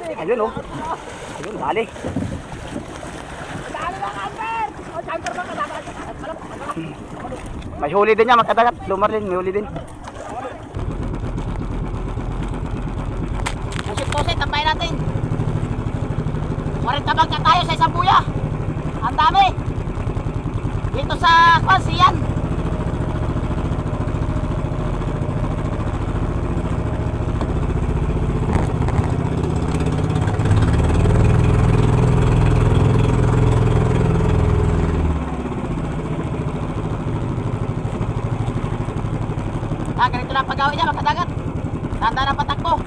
Ayun oh. Ayun, dali. May huli din niya, magkadagat. Lumarlin, may huli din. Pusit-pusit, tampayin natin. 40 bangka tayo sa isang buya. Ang dami. Dito sa Kwansiyan. Ganito lang pag-awin niya, makadagat. Tanda ng patakbo.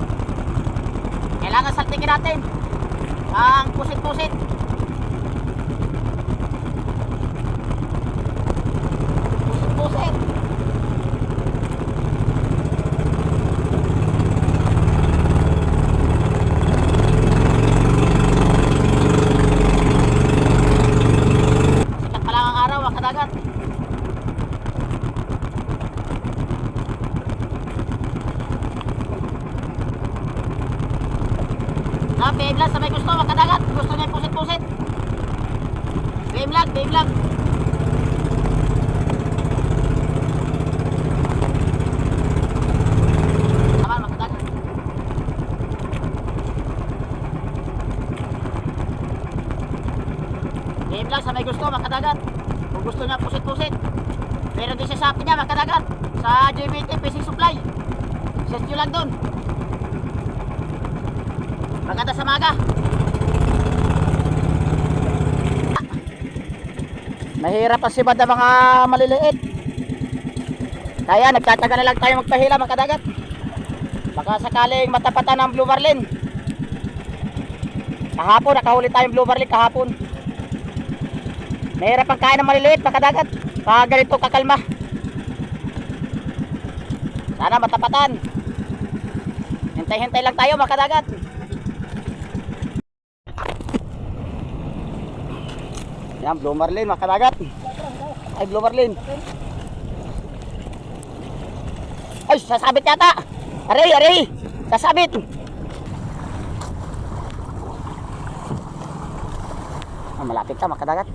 Kailangan saltingin natin ang pusit-pusit. Pusit-pusit. Sikat pa lang ang araw, makadagat. Babe lang sa may gusto, makadagat. Gusto niya pusit-pusit. Babe lang, babe lang. Tama, makadagat. Babe lang sa may gusto, makadagat. Kung gusto niya pusit-pusit. Pero din sa Shopee niya, makadagat. Sa JBT Fishing Supply. Search nyo lang dun. Maganda sa maga. Mahirap ang sibad ng mga maliliit. Kaya nagtataga na lang tayo magpahila, mga kadagat. Baka sakaling matapatan ng blue marlin. Kahapon nakahuli tayong blue marlin kahapon. Mahirap ang kain ng maliliit, mga kadagat. Pag ganito kakalma. Sana matapatan. Hintay-hintay lang tayo, mga kadagat. Yan, blue marlin, mga kadagat. Ay, blue marlin. Ay, sasabit yata. Aray, aray. Sasabit. Ah, malapit ka, mga kadagat.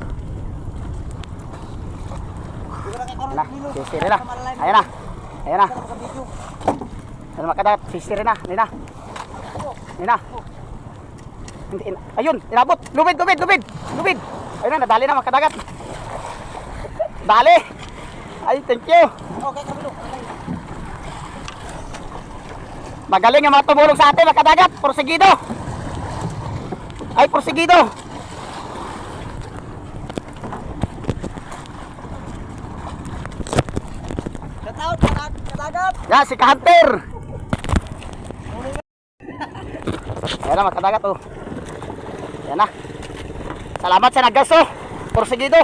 Ayan na, sisiri na. Ayan na. Ayan na. Ayan, mga kadagat, sisiri na. Ayan na. Ayan na. Ayun, inabot. Lubid, lubid, lubid. Lubid. Ayun na, nadali na, mga kadagat. Dali. Ay, thank you. Okay, kabilo. Magaling ang mga tumulong sa atin, mga kadagat. Porsigido. Ay, porsigido. Shout out, kadagat. Yan, si Ka-Hunter. Yan na, mga kadagat, oh. Yan na. Salamat sa naggaso. Porsigido.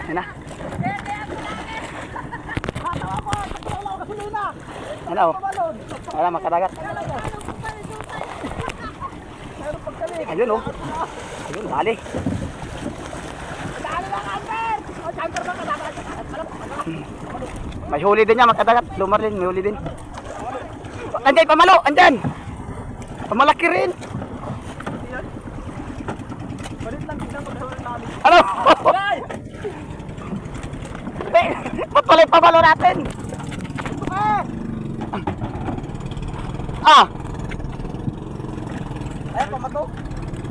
Yan na. Ano? Wala, makadagat. Ayun oh. Ayun, dali. May huli din niya, makadagat. Lumarlin, may huli din. Andyan, pamalo, andyan. Pamalaki rin. Ano? Ba't pala yung pamalo natin? Ah. Ay, pamato.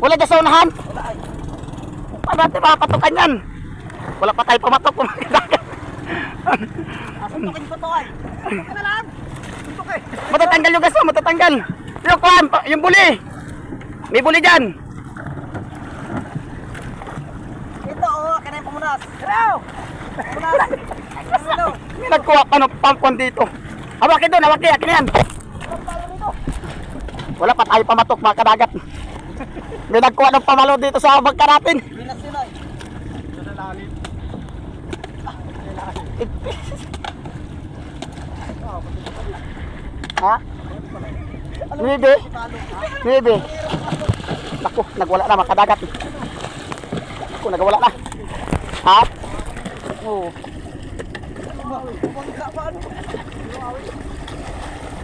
Wala dyan sa unahan? Wala ay. Paano natin makapatukan yan? Wala pa tayo pamatok. Asuntukin ko to ay. Asuntukin na lang. Asuntukin. Matatanggal yung gaso, matatanggal. Yung kuhan, yung buli. May buli dyan. Ito oh, akin na yung pamunas. Hello! Pamunas. May nagkuha pa ng pampon dito. Hawakin doon, hawakin, akin yan. Wala pa tayo pamatok, mga kadagat. May nagkuha ng pamalo dito sa bangka natin. Ha? Nibe? Nibe? Naku, nagwala na, mga kadagat. Naku, nagwala na. Ha? Oo.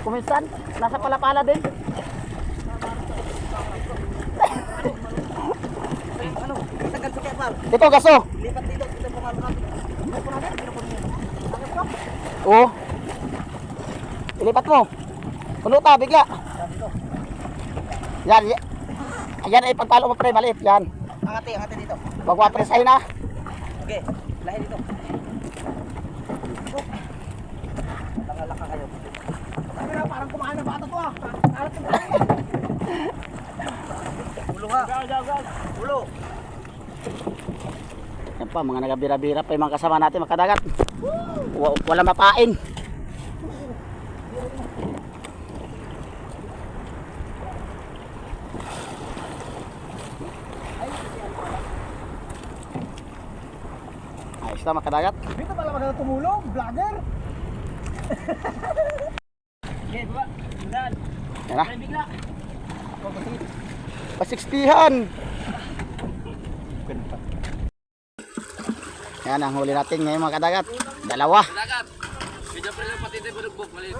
Kuminsan, nasa palapala din. Ano? Tagal sa kepal. Ito, gaso. Lipat dito. Dito po natin. Dito po natin. Dito po natin. Oo. Ilipat mo. Puno ta, bigla. Yan, yan. Ayan ay pagpalo mo pre, maliit yan. Angati dito. Wag mo presahin na. Okay, lahi dito. Langalaka kayo. Parang kumain ng bata to ah. Ulo ha. Ulo. Yan pa, mga nagabira-bira pa yung mga kasama natin, mga kadagat. Wala mapain. Ayos na mga kadagat. Dito pala maganda tumulong, vlogger. Okay, baba. Sundan. Yan na. Bigla. Pasikstihan. Yan ang huli natin ngayon mga kadagat. Dalawa. Kadagat. Medyo pre lang pati tayo budugbog. Maliit.